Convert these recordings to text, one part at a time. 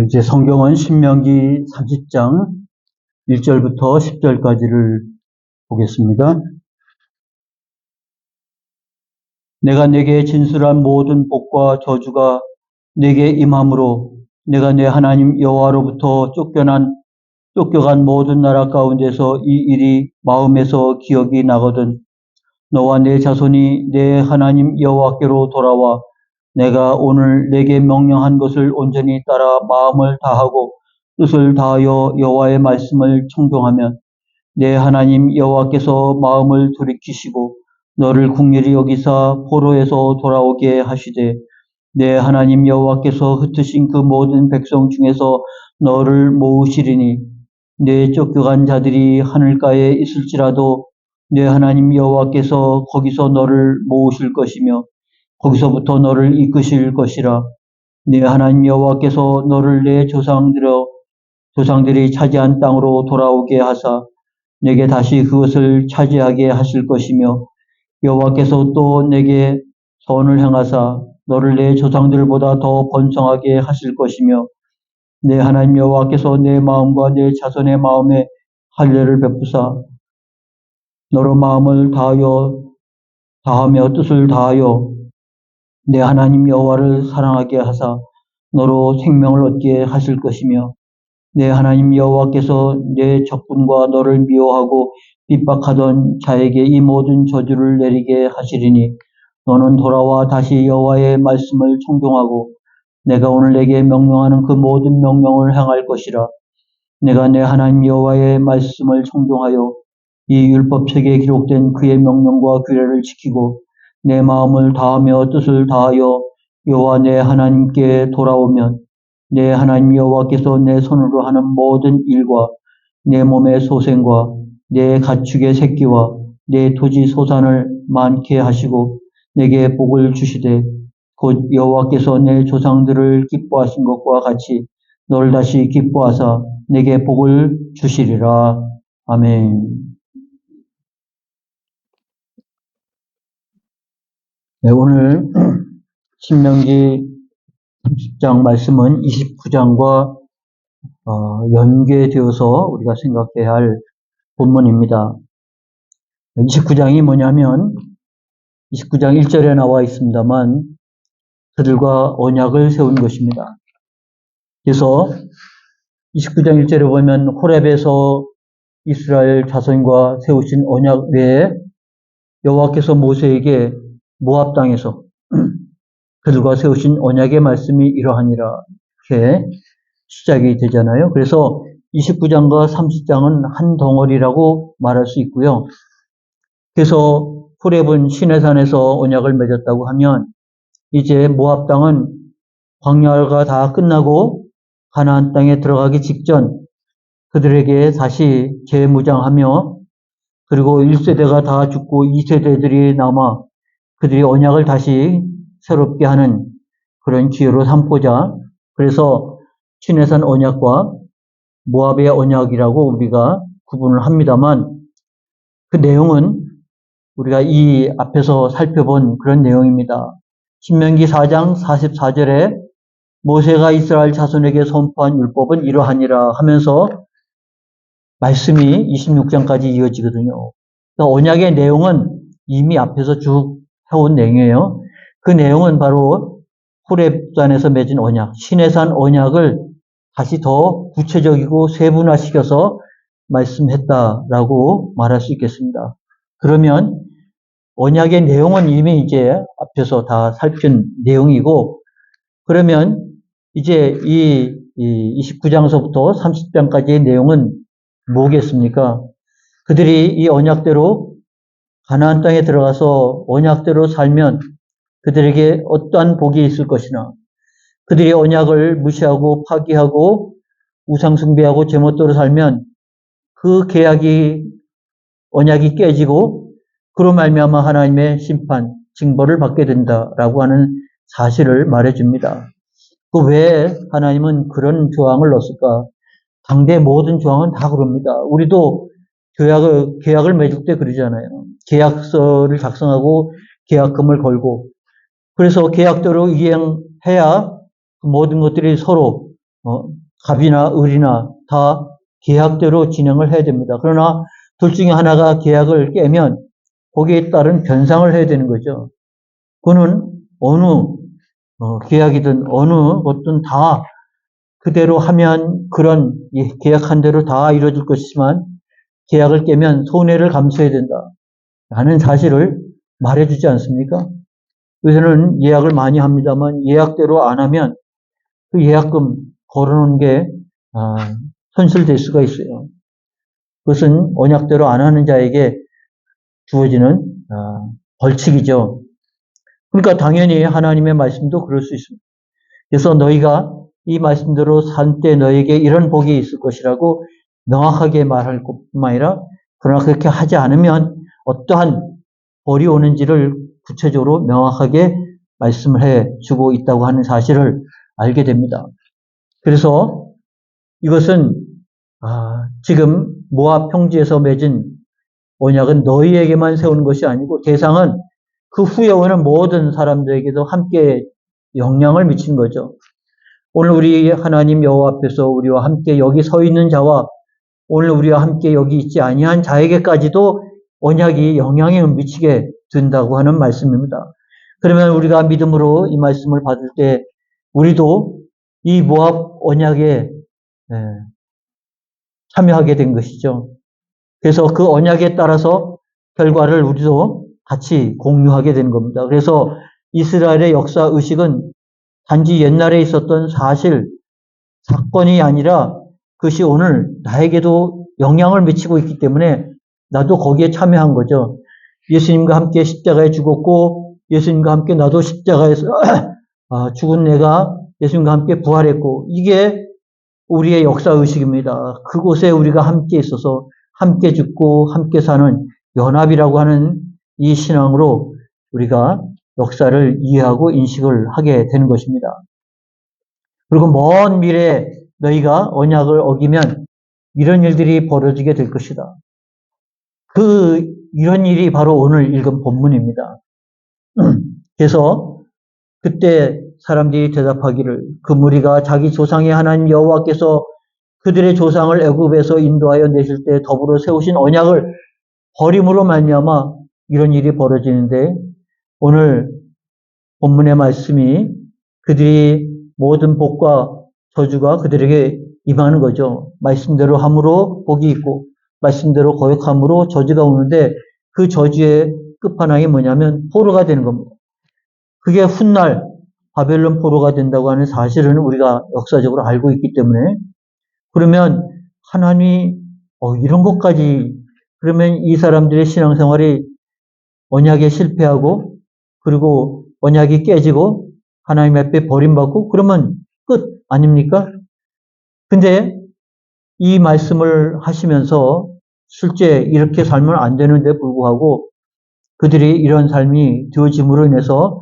이제 성경은 신명기 30장 1절부터 10절까지를 보겠습니다. 내가 내게 진술한 모든 복과 저주가 내게 임함으로 내가 내 하나님 여호와로부터 쫓겨간 모든 나라 가운데서 이 일이 마음에서 기억이 나거든 너와 내 자손이 내 하나님 여호와께로 돌아와 내가 오늘 내게 명령한 것을 온전히 따라 마음을 다하고 뜻을 다하여 여호와의 말씀을 청종하면 내 하나님 여호와께서 마음을 돌이키시고 너를 긍휼히 여기사 포로에서 돌아오게 하시되 내 하나님 여호와께서 흩으신 그 모든 백성 중에서 너를 모으시리니 내 쫓겨간 자들이 하늘가에 있을지라도 내 하나님 여호와께서 거기서 너를 모으실 것이며 거기서부터 너를 이끄실 것이라. 네 하나님 여호와께서 너를 내 조상들이 차지한 땅으로 돌아오게 하사 내게 다시 그것을 차지하게 하실 것이며 여호와께서 또 내게 선을 행하사 너를 내 조상들보다 더 번성하게 하실 것이며 내 하나님 여호와께서 내 마음과 내 자손의 마음에 할례를 베푸사 너로 마음을 다하며 뜻을 다하여 내 하나님 여호와를 사랑하게 하사 너로 생명을 얻게 하실 것이며 내 하나님 여호와께서 내 적군과 너를 미워하고 핍박하던 자에게 이 모든 저주를 내리게 하시리니 너는 돌아와 다시 여호와의 말씀을 청종하고 내가 오늘 내게 명령하는 그 모든 명령을 행할 것이라. 내가 내 하나님 여호와의 말씀을 청종하여 이 율법책에 기록된 그의 명령과 규례를 지키고 내 마음을 다하며 뜻을 다하여 여호와 내 하나님께 돌아오면 내 하나님 여호와께서 내 손으로 하는 모든 일과 내 몸의 소생과 내 가축의 새끼와 내 토지 소산을 많게 하시고 내게 복을 주시되 곧 여호와께서 내 조상들을 기뻐하신 것과 같이 너를 다시 기뻐하사 내게 복을 주시리라. 아멘. 네, 오늘 신명기 30장 말씀은 29장과 연계되어서 우리가 생각해야 할 본문입니다. 29장이 뭐냐면 29장 1절에 나와 있습니다만 그들과 언약을 세운 것입니다. 그래서 29장 1절에 보면 호렙에서 이스라엘 자손과 세우신 언약 외에 여호와께서 모세에게 모압 땅에서 그들과 세우신 언약의 말씀이 이러하니라 이렇게 시작이 되잖아요. 그래서 29장과 30장은 한 덩어리라고 말할 수 있고요. 그래서 호렙은 시내산에서 언약을 맺었다고 하면 이제 모압 땅은 광야가 다 끝나고 가나안 땅에 들어가기 직전 그들에게 다시 재무장하며 그리고 1세대가 다 죽고 2세대들이 남아 그들이 언약을 다시 새롭게 하는 그런 기회로 삼고자 그래서 시내산 언약과 모압의 언약이라고 우리가 구분을 합니다만 그 내용은 우리가 이 앞에서 살펴본 그런 내용입니다. 신명기 4장 44절에 모세가 이스라엘 자손에게 선포한 율법은 이러하니라 하면서 말씀이 26장까지 이어지거든요. 그러니까 언약의 내용은 이미 앞에서 쭉 해온 내용이에요. 그 내용은 바로 호렙산에서 맺은 언약, 시내산 언약을 다시 더 구체적이고 세분화시켜서 말씀했다라고 말할 수 있겠습니다. 그러면 언약의 내용은 이미 이제 앞에서 다 살핀 내용이고 그러면 이제 이 29장서부터 30장까지의 내용은 뭐겠습니까? 그들이 이 언약대로 가나안 땅에 들어가서 언약대로 살면 그들에게 어떠한 복이 있을 것이나 그들이 언약을 무시하고 파기하고 우상 숭배하고 제멋대로 살면 그 언약이 깨지고 그로 말미암아 하나님의 심판, 징벌을 받게 된다라고 하는 사실을 말해줍니다. 그 왜 하나님은 그런 조항을 넣었을까? 당대 모든 조항은 다 그럽니다. 우리도 계약을 맺을 때 그러잖아요. 계약서를 작성하고 계약금을 걸고 그래서 계약대로 이행해야 모든 것들이 서로 갑이나 을이나 다 계약대로 진행을 해야 됩니다. 그러나 둘 중에 하나가 계약을 깨면 거기에 따른 변상을 해야 되는 거죠. 그거는 어느 계약이든 어느 것든 다 그대로 하면 그런 계약한 대로 다 이루어질 것이지만 계약을 깨면 손해를 감수해야 된다 라는 사실을 말해주지 않습니까? 요새는 예약을 많이 합니다만 예약대로 안 하면 그 예약금 걸어놓은 게 손실될 수가 있어요. 그것은 언약대로 안 하는 자에게 주어지는 벌칙이죠. 그러니까 당연히 하나님의 말씀도 그럴 수 있습니다. 그래서 너희가 이 말씀대로 산 때 너에게 이런 복이 있을 것이라고 명확하게 말할 것뿐만 아니라 그러나 그렇게 하지 않으면 어떠한 벌이 오는지를 구체적으로 명확하게 말씀을 해주고 있다고 하는 사실을 알게 됩니다. 그래서 이것은 지금 모압 평지에서 맺은 언약은 너희에게만 세우는 것이 아니고 대상은 그 후에 오는 모든 사람들에게도 함께 영향을 미친 거죠. 오늘 우리 하나님 여호와 앞에서 우리와 함께 여기 서 있는 자와 오늘 우리와 함께 여기 있지 아니한 자에게까지도 언약이 영향을 미치게 된다고 하는 말씀입니다. 그러면 우리가 믿음으로 이 말씀을 받을 때 우리도 이 모압 언약에 참여하게 된 것이죠. 그래서 그 언약에 따라서 결과를 우리도 같이 공유하게 되는 겁니다. 그래서 이스라엘의 역사 의식은 단지 옛날에 있었던 사실, 사건이 아니라 그것이 오늘 나에게도 영향을 미치고 있기 때문에 나도 거기에 참여한 거죠. 예수님과 함께 십자가에 죽었고 예수님과 함께 나도 십자가에서 죽은 내가 예수님과 함께 부활했고 이게 우리의 역사의식입니다. 그곳에 우리가 함께 있어서 함께 죽고 함께 사는 연합이라고 하는 이 신앙으로 우리가 역사를 이해하고 인식을 하게 되는 것입니다. 그리고 먼 미래에 너희가 언약을 어기면 이런 일들이 벌어지게 될 것이다. 이런 일이 바로 오늘 읽은 본문입니다. 그래서 그때 사람들이 대답하기를 그 무리가 자기 조상의 하나님 여호와께서 그들의 조상을 애굽에서 인도하여 내실 때 더불어 세우신 언약을 버림으로 말미암아 이런 일이 벌어지는데 오늘 본문의 말씀이 그들이 모든 복과 저주가 그들에게 임하는 거죠. 말씀대로 함으로 복이 있고 말씀대로 거역함으로 저주가 오는데 그 저주의 끝판왕이 뭐냐면 포로가 되는 겁니다. 그게 훗날 바벨론 포로가 된다고 하는 사실은 우리가 역사적으로 알고 있기 때문에 그러면 하나님이 이런 것까지 그러면 이 사람들의 신앙생활이 언약에 실패하고 그리고 언약이 깨지고 하나님 앞에 버림받고 그러면 끝 아닙니까? 근데 이 말씀을 하시면서 실제 이렇게 살면 안 되는데 불구하고 그들이 이런 삶이 되어짐으로 인해서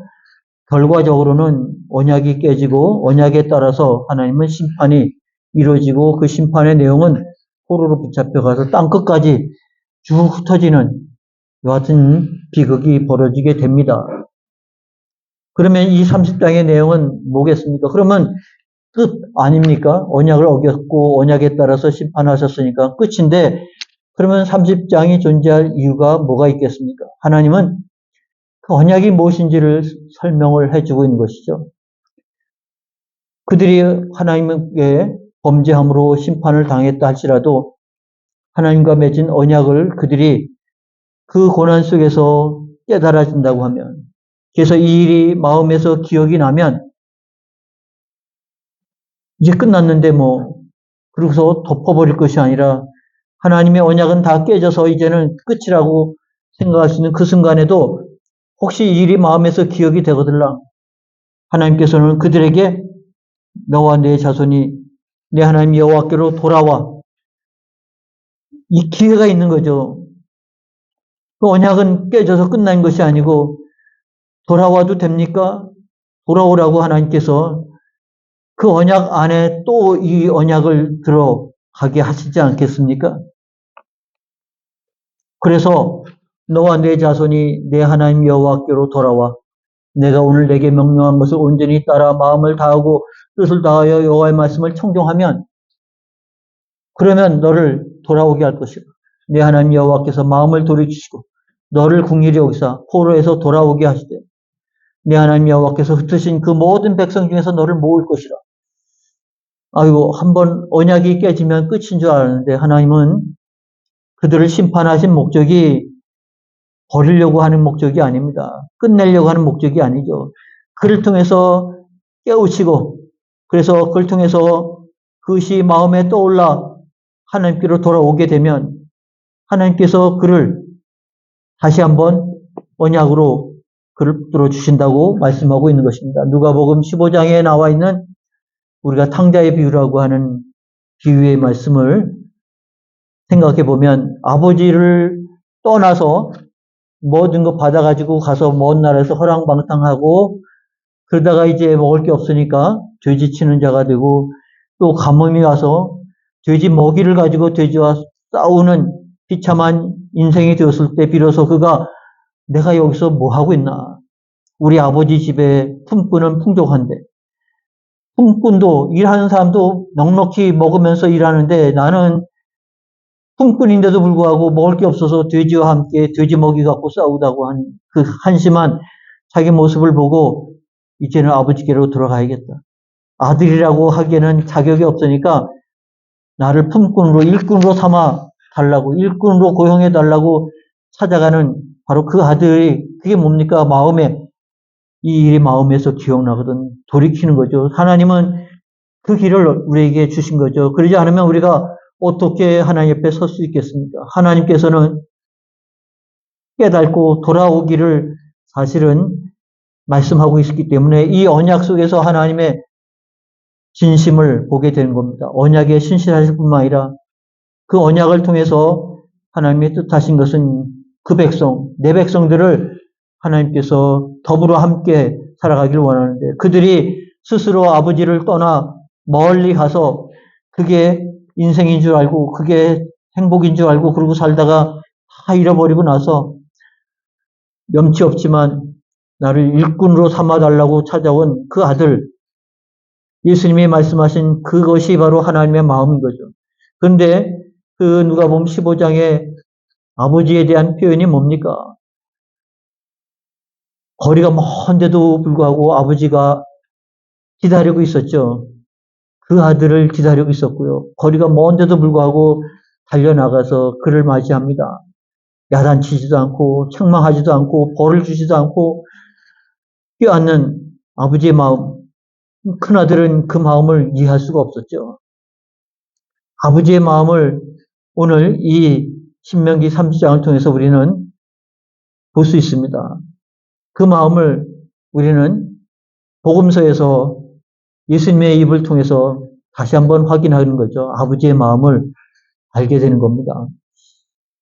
결과적으로는 언약이 깨지고 언약에 따라서 하나님은 심판이 이루어지고 그 심판의 내용은 포로로 붙잡혀가서 땅끝까지 쭉 흩어지는 여하튼 비극이 벌어지게 됩니다. 그러면 이 30장의 내용은 뭐겠습니까? 그러면 끝 아닙니까? 언약을 어겼고 언약에 따라서 심판하셨으니까 끝인데 그러면 30장이 존재할 이유가 뭐가 있겠습니까? 하나님은 그 언약이 무엇인지를 설명을 해주고 있는 것이죠. 그들이 하나님께 범죄함으로 심판을 당했다 할지라도 하나님과 맺은 언약을 그들이 그 고난 속에서 깨달아진다고 하면 그래서 이 일이 마음에서 기억이 나면 이제 끝났는데 그러고서 덮어버릴 것이 아니라 하나님의 언약은 다 깨져서 이제는 끝이라고 생각할 수 있는 그 순간에도 혹시 이 일이 마음에서 기억이 되거들라 하나님께서는 그들에게 너와 내 자손이 내 하나님 여호와께로 돌아와 이 기회가 있는 거죠. 그 언약은 깨져서 끝난 것이 아니고 돌아와도 됩니까? 돌아오라고 하나님께서 그 언약 안에 또 이 언약을 들어가게 하시지 않겠습니까? 그래서 너와 내 자손이 내 하나님 여호와께로 돌아와 내가 오늘 내게 명령한 것을 온전히 따라 마음을 다하고 뜻을 다하여 여호와의 말씀을 청종하면 그러면 너를 돌아오게 할 것이라. 내 하나님 여호와께서 마음을 돌이키시고 너를 긍휼히 여기사 포로에서 돌아오게 하시되 내 하나님 여호와께서 흩으신 그 모든 백성 중에서 너를 모을 것이라. 아이고, 한번 언약이 깨지면 끝인 줄 알았는데 하나님은 그들을 심판하신 목적이 버리려고 하는 목적이 아닙니다. 끝내려고 하는 목적이 아니죠. 그를 통해서 깨우치고 그래서 그를 통해서 그것이 마음에 떠올라 하나님께로 돌아오게 되면 하나님께서 그를 다시 한번 언약으로 그를 붙들어 주신다고 말씀하고 있는 것입니다. 누가복음 15장에 나와 있는 우리가 탕자의 비유라고 하는 비유의 말씀을 생각해 보면 아버지를 떠나서 모든 거 받아가지고 가서 먼 나라에서 허랑방탕하고 그러다가 이제 먹을 게 없으니까 돼지 치는 자가 되고 또 가뭄이 와서 돼지 먹이를 가지고 돼지와 싸우는 비참한 인생이 되었을 때 비로소 그가 내가 여기서 뭐 하고 있나. 우리 아버지 집에 품꾼은 풍족한데 품꾼도 일하는 사람도 넉넉히 먹으면서 일하는데 나는 품꾼인데도 불구하고 먹을 게 없어서 돼지와 함께 돼지 먹이 갖고 싸우다고 한 그 한심한 자기 모습을 보고 이제는 아버지께로 들어가야겠다. 아들이라고 하기에는 자격이 없으니까 나를 품꾼으로 일꾼으로 삼아 달라고 일꾼으로 고용해 달라고 찾아가는 바로 그 아들이 그게 뭡니까? 마음에 이 일이 마음에서 기억나거든. 돌이키는 거죠. 하나님은 그 길을 우리에게 주신 거죠. 그러지 않으면 우리가 어떻게 하나님 옆에 설 수 있겠습니까? 하나님께서는 깨닫고 돌아오기를 사실은 말씀하고 있기 때문에 이 언약 속에서 하나님의 진심을 보게 되는 겁니다. 언약에 신실하실 뿐만 아니라 그 언약을 통해서 하나님의 뜻하신 것은 그 백성, 내 백성들을 하나님께서 더불어 함께 살아가기를 원하는데 그들이 스스로 아버지를 떠나 멀리 가서 그게 인생인 줄 알고 그게 행복인 줄 알고 그러고 살다가 다 잃어버리고 나서 염치 없지만 나를 일꾼으로 삼아달라고 찾아온 그 아들, 예수님이 말씀하신 그것이 바로 하나님의 마음인 거죠. 그런데 그 누가복음 15장에 아버지에 대한 표현이 뭡니까? 거리가 먼데도 불구하고 아버지가 기다리고 있었죠. 그 아들을 기다리고 있었고요. 거리가 먼데도 불구하고 달려나가서 그를 맞이합니다. 야단치지도 않고 책망하지도 않고 벌을 주지도 않고 껴안는 아버지의 마음. 큰아들은 그 마음을 이해할 수가 없었죠. 아버지의 마음을 오늘 이 신명기 30장을 통해서 우리는 볼 수 있습니다. 그 마음을 우리는 복음서에서 예수님의 입을 통해서 다시 한번 확인하는 거죠. 아버지의 마음을 알게 되는 겁니다.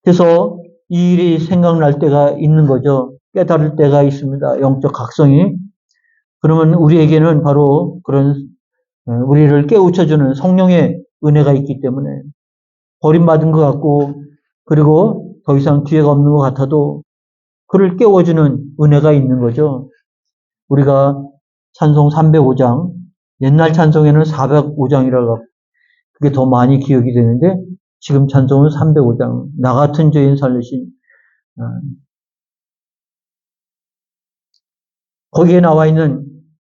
그래서 이 일이 생각날 때가 있는 거죠. 깨달을 때가 있습니다. 영적 각성이. 그러면 우리에게는 바로 그런 우리를 깨우쳐주는 성령의 은혜가 있기 때문에 버림받은 것 같고 그리고 더 이상 기회가 없는 것 같아도 그를 깨워주는 은혜가 있는 거죠. 우리가 찬송 305장, 옛날 찬송에는 405장이라고 그게 더 많이 기억이 되는데 지금 찬송은 305장, 나 같은 죄인 살리신 거기에 나와 있는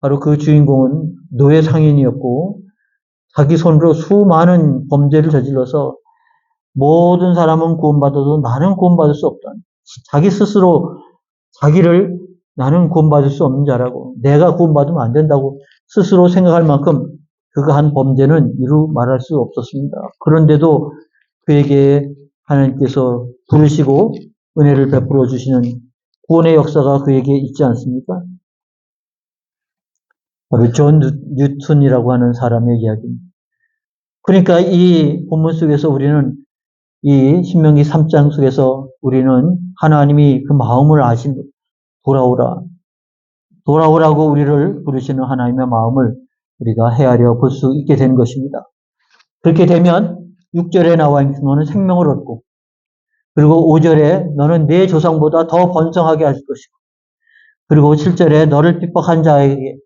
바로 그 주인공은 노예 상인이었고 자기 손으로 수많은 범죄를 저질러서 모든 사람은 구원받아도 나는 구원받을 수 없다. 자기 스스로 자기를 나는 구원받을 수 없는 자라고 내가 구원받으면 안 된다고 스스로 생각할 만큼 그가 한 범죄는 이루 말할 수 없었습니다. 그런데도 그에게 하나님께서 부르시고 은혜를 베풀어 주시는 구원의 역사가 그에게 있지 않습니까? 바로 존 뉴턴이라고 하는 사람의 이야기입니다. 그러니까 이 본문 속에서 우리는 이 신명기 3장 속에서 우리는 하나님이 그 마음을 아신 돌아오라고 우리를 부르시는 하나님의 마음을 우리가 헤아려 볼 수 있게 되는 것입니다. 그렇게 되면 6절에 나와 있는 너는 생명을 얻고 그리고 5절에 너는 내 조상보다 더 번성하게 하실 것이고 그리고 7절에 너를 핍박한 자에게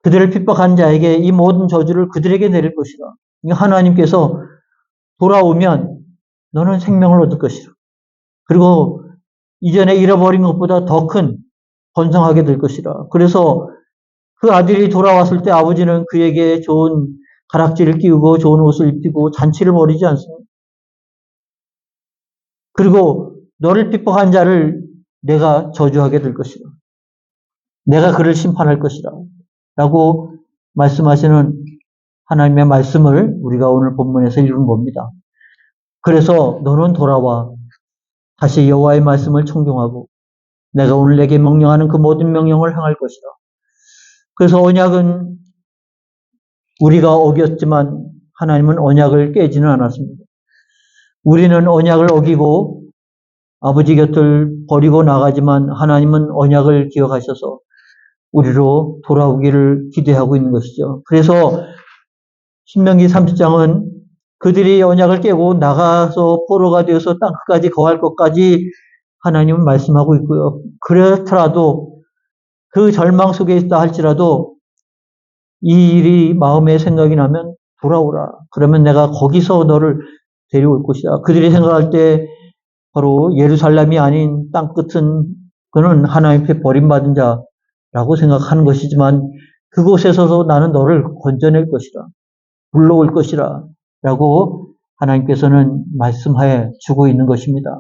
그들을 핍박한 자에게 이 모든 저주를 그들에게 내릴 것이라. 하나님께서 돌아오면 너는 생명을 얻을 것이라. 그리고 이전에 잃어버린 것보다 더 큰 번성하게 될 것이라. 그래서 그 아들이 돌아왔을 때 아버지는 그에게 좋은 가락지를 끼우고 좋은 옷을 입히고 잔치를 벌이지 않습니다. 그리고 너를 핍박한 자를 내가 저주하게 될 것이라. 내가 그를 심판할 것이라. 라고 말씀하시는 하나님의 말씀을 우리가 오늘 본문에서 읽은 겁니다. 그래서 너는 돌아와 다시 여호와의 말씀을 청종하고 내가 오늘 내게 명령하는 그 모든 명령을 행할 것이라. 그래서 언약은 우리가 어겼지만 하나님은 언약을 깨지는 않았습니다. 우리는 언약을 어기고 아버지 곁을 버리고 나가지만 하나님은 언약을 기억하셔서 우리로 돌아오기를 기대하고 있는 것이죠. 그래서 신명기 30장은 그들이 언약을 깨고 나가서 포로가 되어서 땅 끝까지 거할 것까지 하나님은 말씀하고 있고요. 그렇더라도 그 절망 속에 있다 할지라도 이 일이 마음에 생각이 나면 돌아오라. 그러면 내가 거기서 너를 데려올 것이다. 그들이 생각할 때 바로 예루살렘이 아닌 땅 끝은 그는 하나님 앞에 버림받은 자라고 생각하는 것이지만 그곳에서도 나는 너를 건져낼 것이라. 불러올 것이라. 라고 하나님께서는 말씀하여 주고 있는 것입니다.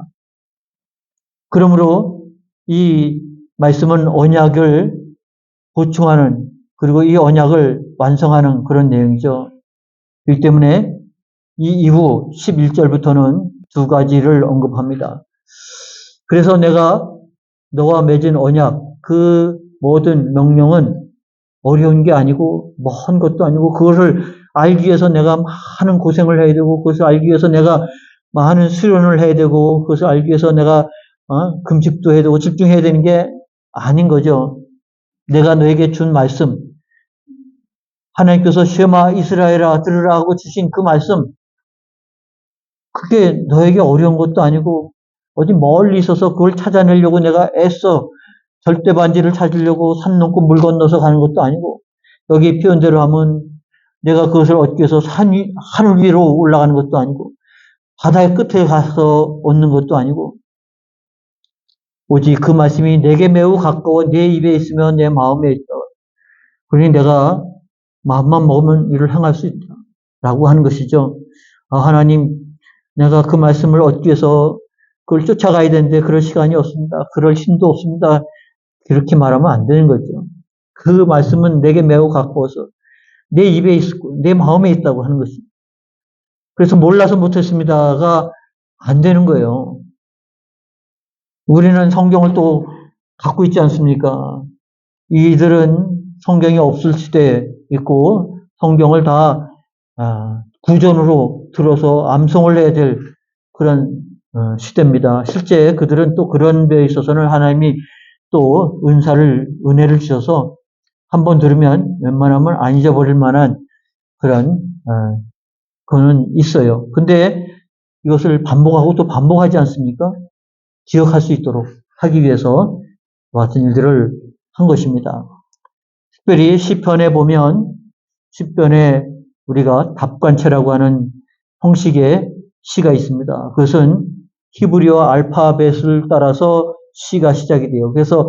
그러므로 이 말씀은 언약을 보충하는 그리고 이 언약을 완성하는 그런 내용이죠. 그렇기 때문에 이 이후 11절부터는 두 가지를 언급합니다. 그래서 내가 너와 맺은 언약, 그 모든 명령은 어려운 게 아니고 먼 것도 아니고 그것을 알기 위해서 내가 많은 고생을 해야 되고 그것을 알기 위해서 내가 많은 수련을 해야 되고 그것을 알기 위해서 내가 금식도 해야 되고 집중해야 되는 게 아닌 거죠. 내가 너에게 준 말씀, 하나님께서 쉐마 이스라엘아 들으라 하고 주신 그 말씀, 그게 너에게 어려운 것도 아니고 어디 멀리 있어서 그걸 찾아내려고 내가 애써 절대반지를 찾으려고 산 넘고 물 건너서 가는 것도 아니고 여기 표현대로 하면 내가 그것을 얻기 위해서 하늘 위로 올라가는 것도 아니고 바다의 끝에 가서 얻는 것도 아니고 오직 그 말씀이 내게 매우 가까워 내 입에 있으면 내 마음에 있다. 그러니 내가 마음만 먹으면 이를 행할 수 있다. 라고 하는 것이죠. 하나님, 내가 그 말씀을 얻기 위해서 그걸 쫓아가야 되는데 그럴 시간이 없습니다. 그럴 힘도 없습니다. 그렇게 말하면 안 되는 거죠. 그 말씀은 내게 매우 가까워서 내 입에 있고 내 마음에 있다고 하는 것입니다. 그래서 몰라서 못했습니다가 안 되는 거예요. 우리는 성경을 또 갖고 있지 않습니까? 이들은 성경이 없을 시대에 있고 성경을 다 구전으로 들어서 암송을 해야 될 그런 시대입니다. 실제 그들은 또 그런 데에 있어서는 하나님이 또 은혜를 주셔서 한번 들으면 웬만하면 안 잊어버릴 만한 그런 그거는 있어요. 근데 이것을 반복하고 또 반복하지 않습니까? 기억할 수 있도록 하기 위해서 같은 일들을 한 것입니다. 특별히 시편에 보면 시편에 우리가 답관체라고 하는 형식의 시가 있습니다. 그것은 히브리어 알파벳을 따라서 시가 시작이 돼요. 그래서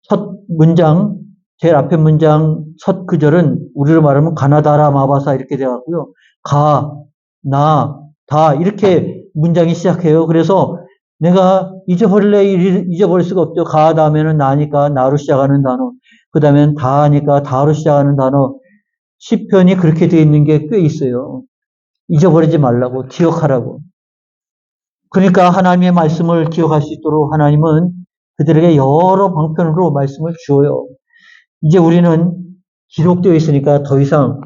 첫 문장, 제일 앞에 문장 첫 구절은 우리로 말하면 가나다라 마바사 이렇게 되어가고요. 가, 나, 다 이렇게 문장이 시작해요. 그래서 내가 잊어버릴 수가 없죠. 가 다음에는 나니까 나로 시작하는 단어, 그 다음에는 다니까 다로 시작하는 단어. 시편이 그렇게 되어 있는 게 꽤 있어요. 잊어버리지 말라고, 기억하라고. 그러니까 하나님의 말씀을 기억할 수 있도록 하나님은 그들에게 여러 방편으로 말씀을 주어요. 이제 우리는 기록되어 있으니까 더 이상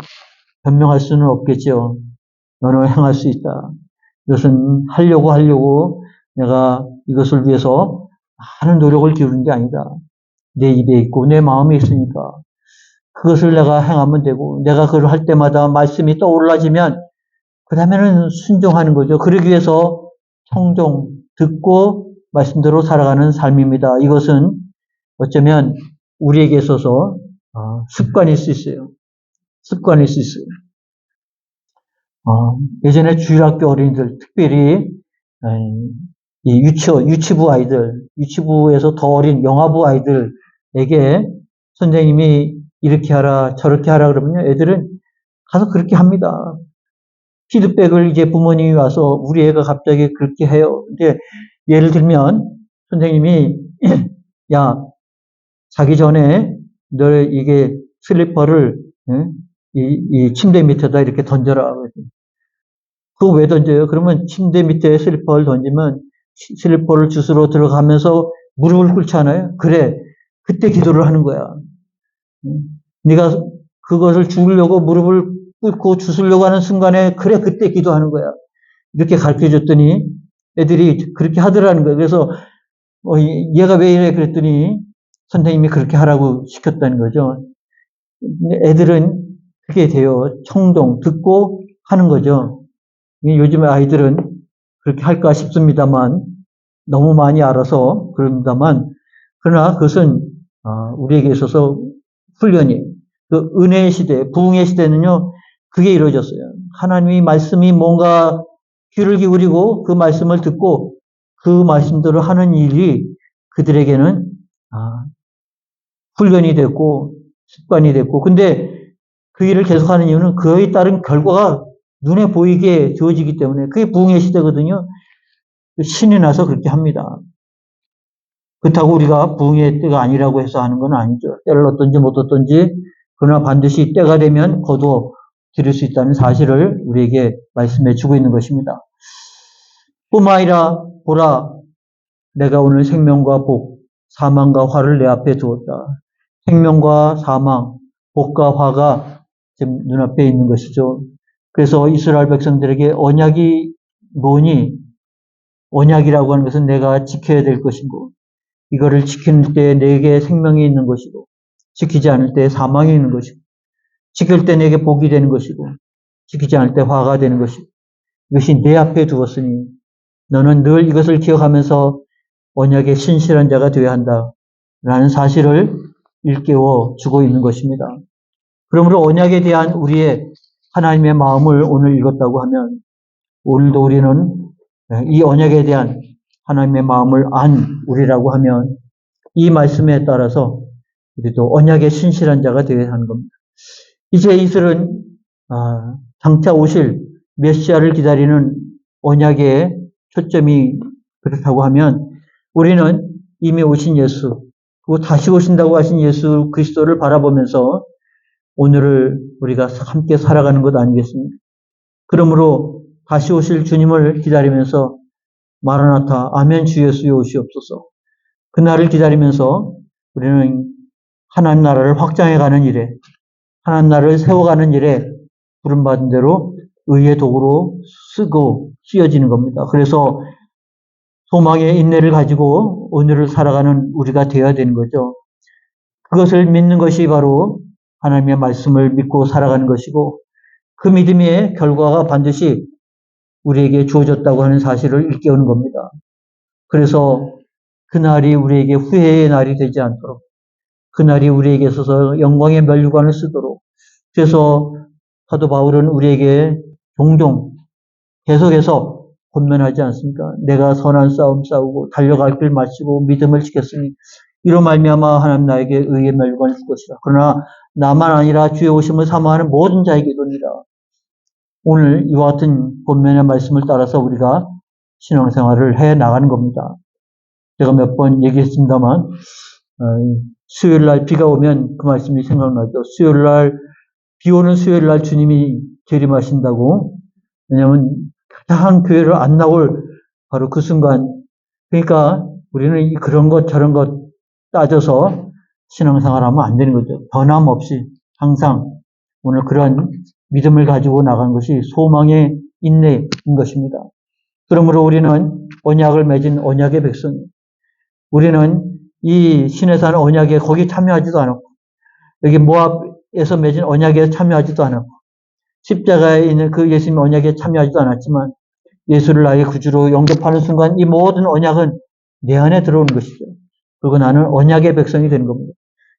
변명할 수는 없겠죠. 너는 행할 수 있다. 이것은 하려고 내가 이것을 위해서 많은 노력을 기울인 게 아니다. 내 입에 있고 내 마음에 있으니까 그것을 내가 행하면 되고 내가 그걸 할 때마다 말씀이 떠올라지면 그 다음에는 순종하는 거죠. 그러기 위해서 청종, 듣고 말씀대로 살아가는 삶입니다. 이것은 어쩌면 우리에게 있어서 습관일 수 있어요. 습관일 수 있어요. 예전에 주일학교 어린이들, 특별히 이 유치부 아이들, 유치부에서 더 어린 영아부 아이들에게 선생님이 이렇게 하라, 저렇게 하라 그러면요, 애들은 가서 그렇게 합니다. 피드백을 이제 부모님이 와서 우리 애가 갑자기 그렇게 해요. 근데 예를 들면 선생님이 야, 자기 전에 너 이게 슬리퍼를 이 침대 밑에다 이렇게 던져라. 그거 왜 던져요? 그러면 침대 밑에 슬리퍼를 던지면 슬리퍼를 주스러 들어가면서 무릎을 꿇잖아요. 그래, 그때 기도를 하는 거야. 네가 그것을 주우려고 무릎을 꿇고 주스려고 하는 순간에 그래, 그때 기도하는 거야. 이렇게 가르쳐줬더니 애들이 그렇게 하더라는 거예요. 그래서 얘가 왜 이래 그랬더니 선생님이 그렇게 하라고 시켰다는 거죠. 애들은 그게 돼요. 청동, 듣고 하는 거죠. 요즘 아이들은 그렇게 할까 싶습니다만 너무 많이 알아서 그럽니다만 그러나 그것은 우리에게 있어서 훈련이 그 은혜의 시대, 부흥의 시대는요 그게 이루어졌어요. 하나님의 말씀이 뭔가 귀를 기울이고 그 말씀을 듣고 그 말씀대로 하는 일이 그들에게는 훈련이 됐고 습관이 됐고 근데 그 일을 계속하는 이유는 그에 따른 결과가 눈에 보이게 주어지기 때문에 그게 부흥의 시대거든요. 신이 나서 그렇게 합니다. 그렇다고 우리가 부흥의 때가 아니라고 해서 하는 건 아니죠. 때를 얻든지 못 얻든지 그러나 반드시 때가 되면 거두어 드릴 수 있다는 사실을 우리에게 말씀해 주고 있는 것입니다. 뿐만 아니라 보라 내가 오늘 생명과 복, 사망과 화를 내 앞에 두었다. 생명과 사망, 복과 화가 지금 눈앞에 있는 것이죠. 그래서 이스라엘 백성들에게 언약이 뭐니? 언약이라고 하는 것은 내가 지켜야 될 것이고 이거를 지키는 때 내게 생명이 있는 것이고 지키지 않을 때 사망이 있는 것이고 지킬 때 내게 복이 되는 것이고 지키지 않을 때 화가 되는 것이고 이것이 내 앞에 두었으니 너는 늘 이것을 기억하면서 언약의 신실한 자가 되어야 한다라는 사실을 일깨워 주고 있는 것입니다. 그러므로 언약에 대한 우리의 하나님의 마음을 오늘 읽었다고 하면 오늘도 우리는 이 언약에 대한 하나님의 마음을 안 우리라고 하면 이 말씀에 따라서 우리도 언약의 신실한 자가 되어야 하는 겁니다. 이제 이들은 장차 오실 메시아를 기다리는 언약의 초점이 그렇다고 하면 우리는 이미 오신 예수 그리고 다시 오신다고 하신 예수 그리스도를 바라보면서 오늘을 우리가 함께 살아가는 것 아니겠습니까? 그러므로 다시 오실 주님을 기다리면서 마라나타 아멘 주 예수여 오시옵소서 그날을 기다리면서 우리는 하나님 나라를 확장해가는 일에 하나님 나라를 세워가는 일에 부름받은 대로 의의 도구로 쓰고 쓰여지는 겁니다. 그래서 소망의 인내를 가지고 오늘을 살아가는 우리가 되어야 되는 거죠. 그것을 믿는 것이 바로 하나님의 말씀을 믿고 살아가는 것이고 그 믿음의 결과가 반드시 우리에게 주어졌다고 하는 사실을 일깨우는 겁니다. 그래서 그날이 우리에게 후회의 날이 되지 않도록 그날이 우리에게 있어서 영광의 면류관을 쓰도록 그래서 사도 바울은 우리에게 종종 계속해서 권면하지 않습니까? 내가 선한 싸움 싸우고 달려갈 길 마치고 믿음을 지켰으니 이로 말미암아 하나님 나에게 의의 멸관을 줄 것이라. 그러나 나만 아니라 주의 오심을 사모하는 모든 자에게도니라. 오늘 이와 같은 본면의 말씀을 따라서 우리가 신앙생활을 해 나가는 겁니다. 제가 몇 번 얘기했습니다만 수요일날 비가 오면 그 말씀이 생각나죠. 수요일날 비 오는 수요일날 주님이 재림하신다고. 왜냐하면 가장 교회를 안 나올 바로 그 순간. 그러니까 우리는 그런 것 저런 것 따져서 신앙생활하면 안 되는 거죠. 변함없이 항상 오늘 그런 믿음을 가지고 나간 것이 소망의 인내인 것입니다. 그러므로 우리는 언약을 맺은 언약의 백성이에요. 우리는 이 시내산 언약에 거기 참여하지도 않았고 여기 모압에서 맺은 언약에 참여하지도 않았고 십자가에 있는 그 예수님 언약에 참여하지도 않았지만 예수를 나의 구주로 영접하는 순간 이 모든 언약은 내 안에 들어오는 것이죠. 그리고 나는 언약의 백성이 되는 겁니다.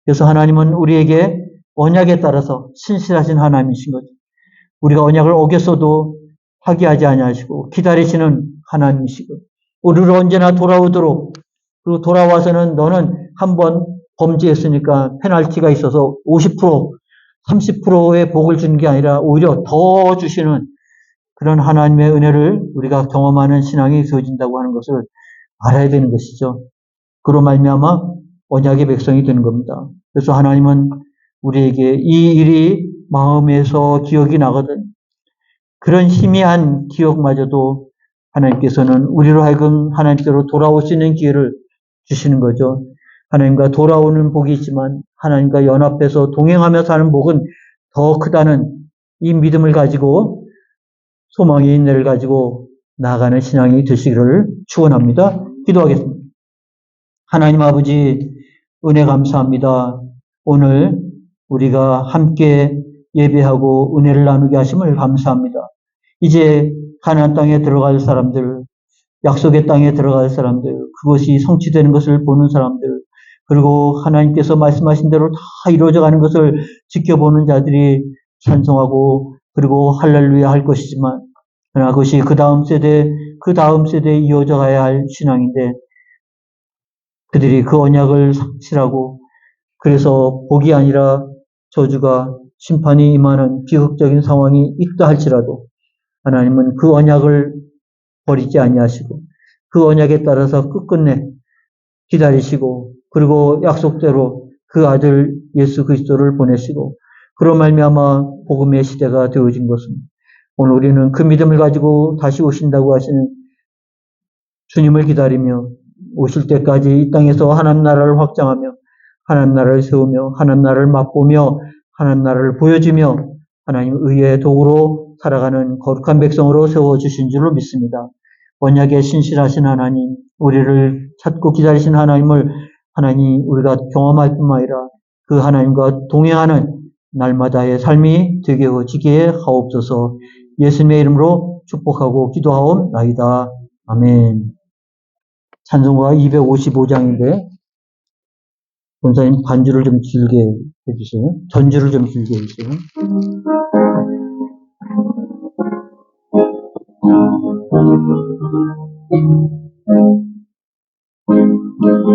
그래서 하나님은 우리에게 언약에 따라서 신실하신 하나님이신 거죠. 우리가 언약을 어겼어도 파기하지 아니하시고 기다리시는 하나님이시고 우리를 언제나 돌아오도록 그리고 돌아와서는 너는 한번 범죄했으니까 페널티가 있어서 50%, 30%의 복을 주는 게 아니라 오히려 더 주시는 그런 하나님의 은혜를 우리가 경험하는 신앙이 되어진다고 하는 것을 알아야 되는 것이죠. 그로 말미암아 언약의 백성이 되는 겁니다. 그래서 하나님은 우리에게 이 일이 마음에서 기억이 나거든 그런 희미한 기억마저도 하나님께서는 우리로 하여금 하나님께로 돌아올 수 있는 기회를 주시는 거죠. 하나님과 돌아오는 복이 있지만 하나님과 연합해서 동행하며 사는 복은 더 크다는 이 믿음을 가지고 소망의 인내를 가지고 나아가는 신앙이 되시기를 축원합니다. 기도하겠습니다. 하나님 아버지 은혜 감사합니다. 오늘 우리가 함께 예배하고 은혜를 나누게 하심을 감사합니다. 이제 가나안 땅에 들어갈 사람들, 약속의 땅에 들어갈 사람들, 그것이 성취되는 것을 보는 사람들, 그리고 하나님께서 말씀하신 대로 다 이루어져 가는 것을 지켜보는 자들이 찬송하고 그리고 할렐루야 할 것이지만 그러나 그것이 그 다음 세대에 이어져 가야 할 신앙인데 그들이 그 언약을 상실하고 그래서 복이 아니라 저주가 심판이 임하는 비극적인 상황이 있다 할지라도 하나님은 그 언약을 버리지 아니하시고 그 언약에 따라서 끝끝내 기다리시고 그리고 약속대로 그 아들 예수 그리스도를 보내시고 그로 말미암아 복음의 시대가 되어진 것은 오늘 우리는 그 믿음을 가지고 다시 오신다고 하시는 주님을 기다리며 오실 때까지 이 땅에서 하나님 나라를 확장하며 하나님 나라를 세우며 하나님 나라를 맛보며 하나님 나라를 보여주며 하나님 의의 도구로 살아가는 거룩한 백성으로 세워주신 줄로 믿습니다. 언약에 신실하신 하나님, 우리를 찾고 기다리신 하나님을 하나님 우리가 경험할 뿐만 아니라 그 하나님과 동행하는 날마다의 삶이 되게 되어지게 하옵소서. 예수님의 이름으로 축복하고 기도하옵나이다. 아멘. 찬송가 255장인데 권사님 반주를 좀 길게 해주세요. 전주를 좀 길게 해주세요.